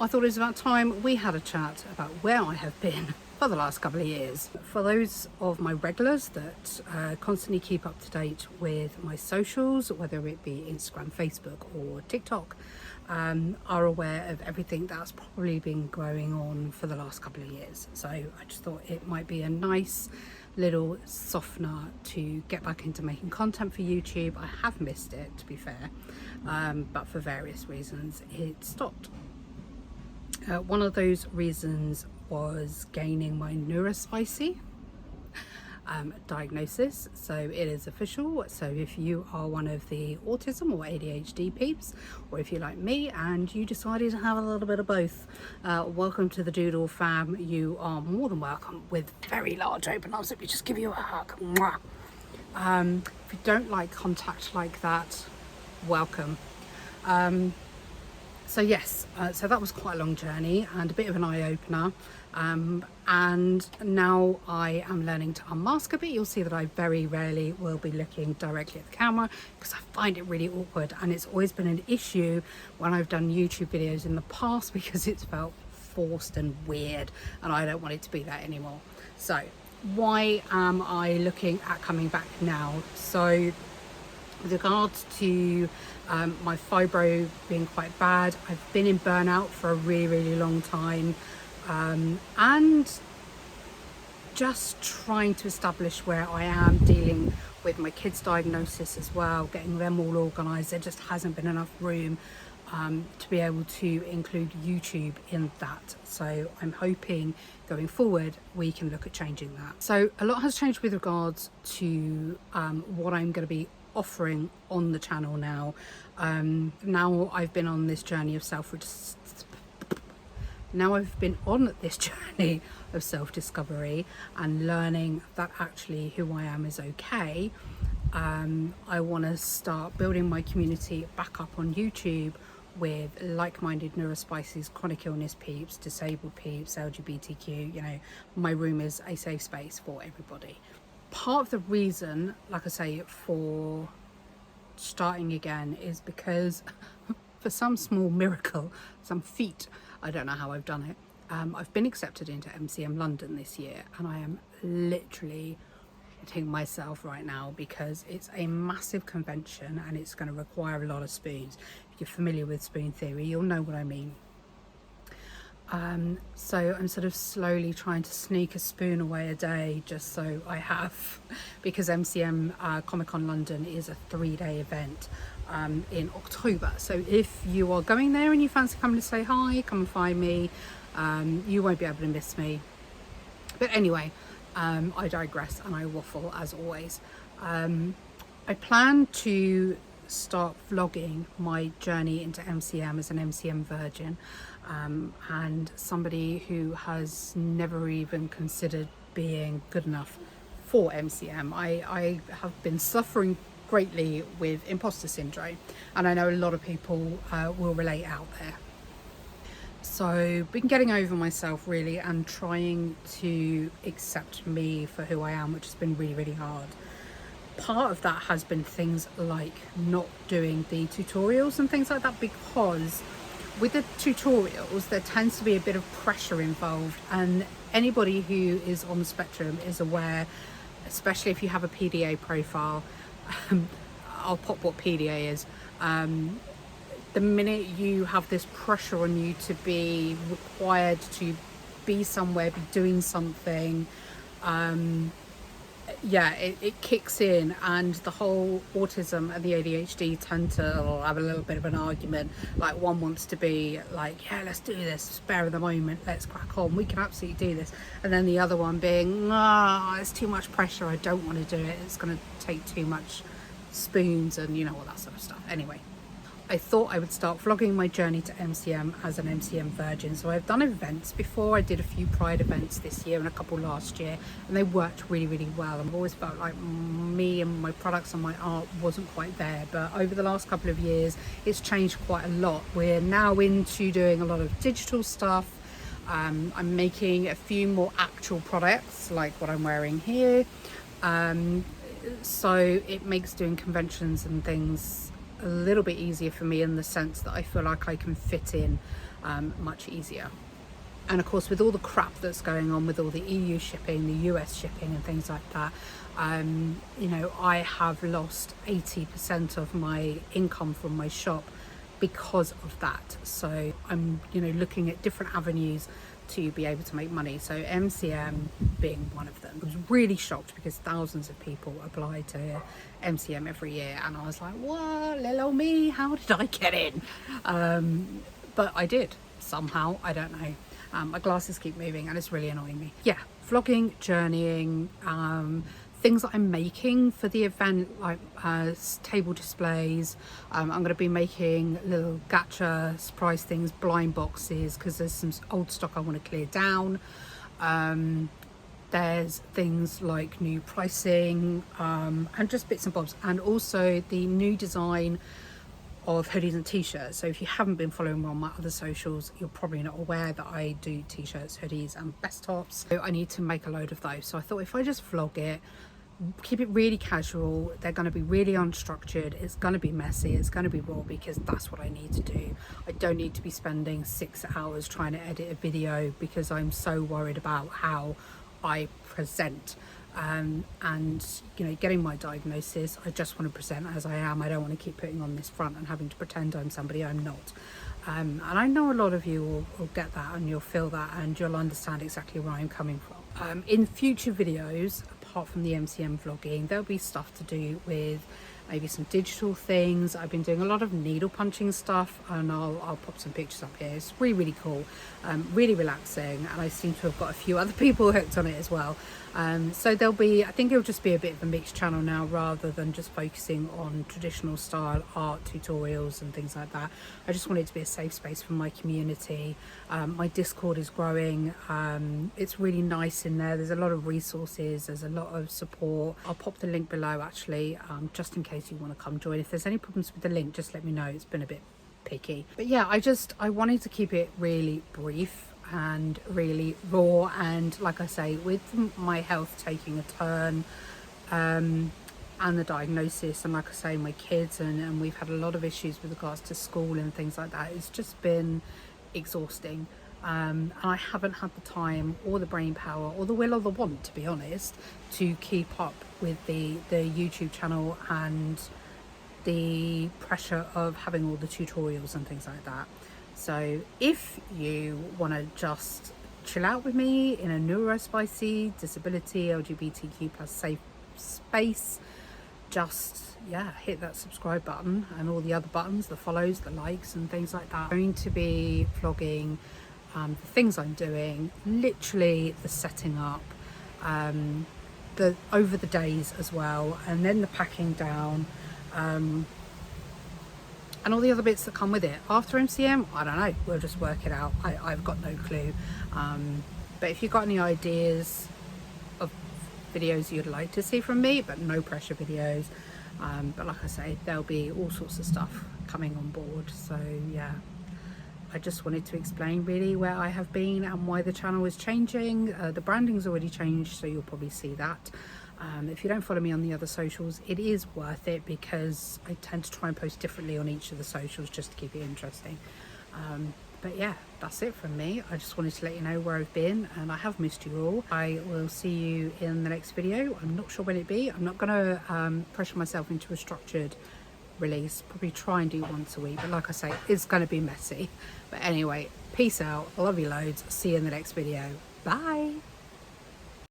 I thought it was about time we had a chat about where I have been for the last couple of years. For those of my regulars that constantly keep up to date with my socials, whether it be Instagram, Facebook or TikTok, are aware of everything that's probably been going on for the last couple of years. So I just thought it might be a nice little softener to get back into making content for YouTube. I have missed it, to be fair, but for various reasons it stopped. One of those reasons was gaining my neurospicy diagnosis. So it is official. So if you are one of the autism or ADHD peeps, or if you're like me and you decided to have a little bit of both, welcome to the Doodle fam. You are more than welcome with very large open arms. Let me just give you a hug. Mwah. If you don't like contact like that, welcome. So yes, so that was quite a long journey and a bit of an eye-opener, and now I am learning to unmask a bit. You'll see that I very rarely will be looking directly at the camera because I find it really awkward, and it's always been an issue when I've done YouTube videos in the past because it's felt forced and weird, and I don't want it to be that anymore. So why am I looking at coming back now? So with regards to my fibro being quite bad, I've been in burnout for a really long time, and just trying to establish where I am, dealing with my kids' diagnosis as well, getting them all organised. There just hasn't been enough room to be able to include YouTube in that. So I'm hoping going forward we can look at changing that. So a lot has changed with regards to what I'm going to be offering on the channel now. Now I've been on this journey of self-discovery and learning that actually who I am is okay. I want to start building my community back up on YouTube with like-minded neurospices, chronic illness peeps, disabled peeps, LGBTQ. You know, my room is a safe space for everybody. Part of the reason, like I say, for starting again is because for some small miracle, some feat, I don't know how I've done it, I've been accepted into MCM London this year, and I am literally hitting myself right now because it's a massive convention and it's going to require a lot of spoons. If you're familiar with spoon theory, you'll know what I mean. So I'm sort of slowly trying to sneak a spoon away a day just so I have, because MCM Comic-Con London is a 3-day event in October. So if you are going there and you fancy coming to say hi, come and find me. You won't be able to miss me. But anyway, I digress and I waffle as always. I plan to start vlogging my journey into MCM as an MCM virgin, and somebody who has never even considered being good enough for MCM. I have been suffering greatly with imposter syndrome, and I know a lot of people will relate out there. So been getting over myself really and trying to accept me for who I am, which has been really hard. Part of that has been things like not doing the tutorials and things like that, because with the tutorials there tends to be a bit of pressure involved, and anybody who is on the spectrum is aware, especially if you have a PDA profile. I'll pop what PDA is. The minute you have this pressure on you to be required to be somewhere, be doing something, yeah, it kicks in, and the whole autism and the ADHD tend to have a little bit of an argument. Like, one wants to be like, yeah, let's do this, spare of the moment, let's crack on, we can absolutely do this. And then the other one being, it's too much pressure, I don't want to do it, it's going to take too much spoons and you know, all that sort of stuff. Anyway, I thought I would start vlogging my journey to MCM as an MCM virgin. So I've done events before. I did a few Pride events this year and a couple last year, and they worked really well. I've always felt like me and my products and my art wasn't quite there, but over the last couple of years it's changed quite a lot. We're now into doing a lot of digital stuff. I'm making a few more actual products like what I'm wearing here, so it makes doing conventions and things a little bit easier for me in the sense that I feel like I can fit in much easier. And of course, with all the crap that's going on with all the EU shipping, the US shipping and things like that, you know, I have lost 80% of my income from my shop because of that. So I'm, you know, looking at different avenues to be able to make money. So MCM being one of them. I was really shocked because thousands of people apply to MCM every year, and I was like, what, little old me, how did I get in? But I did somehow, I don't know. My glasses keep moving and it's really annoying me. Yeah, vlogging, journeying, things that I'm making for the event, like table displays. I'm going to be making little gacha surprise things, blind boxes, because there's some old stock I want to clear down. There's things like new pricing, and just bits and bobs, and also the new design of hoodies and t-shirts. So if you haven't been following me on my other socials, you're probably not aware that I do t-shirts, hoodies and best tops. So I need to make a load of those. So I thought if I just vlog it, keep it really casual, they're going to be really unstructured, it's going to be messy, it's going to be raw, because that's what I need to do. I don't need to be spending 6 hours trying to edit a video because I'm so worried about how I present. And you know, getting my diagnosis, I just want to present as I am. I don't want to keep putting on this front and having to pretend I'm somebody I'm not. And I know a lot of you will get that, and you'll feel that, and you'll understand exactly where I'm coming from. In future videos, apart from the MCM vlogging, there'll be stuff to do with maybe some digital things. I've been doing a lot of needle punching stuff, and I'll pop some pictures up here. It's really, really cool, really relaxing, and I seem to have got a few other people hooked on it as well. So there'll be, I think it'll just be a bit of a mixed channel now, rather than just focusing on traditional style art tutorials and things like that. I just want it to be a safe space for my community. My Discord is growing. It's really nice in there. There's a lot of resources, there's a lot of support. I'll pop the link below actually, just in case you want to come join. If there's any problems with the link, just let me know. It's been a bit picky, but yeah, I wanted to keep it really brief and really raw. And like I say, with my health taking a turn, and the diagnosis, and like I say, my kids, and we've had a lot of issues with regards to school and things like that, it's just been exhausting. And I haven't had the time or the brain power or the will or the want, to be honest, to keep up with the YouTube channel and the pressure of having all the tutorials and things like that. So if you want to just chill out with me in a neurospicy, disability, LGBTQ plus safe space, just hit that subscribe button and all the other buttons, the follows, the likes and things like that. I'm going to be vlogging the things I'm doing, literally the setting up, the over the days as well, and then the packing down, and all the other bits that come with it. After MCM, I don't know, we'll just work it out. I've got no clue. But if you've got any ideas of videos you'd like to see from me, but no pressure videos, but like I say, there'll be all sorts of stuff coming on board. So yeah, I just wanted to explain really where I have been and why the channel is changing. The branding's already changed, so you'll probably see that. If you don't follow me on the other socials, it is worth it, because I tend to try and post differently on each of the socials just to keep it interesting. But yeah, that's it from me. I just wanted to let you know where I've been, and I have missed you all. I will see you in the next video. I'm not sure when it be. I'm not going to pressure myself into a structured release. Probably try and do once a week, but like I say, it's going to be messy. But anyway, peace out. I love you loads. See you in the next video. Bye.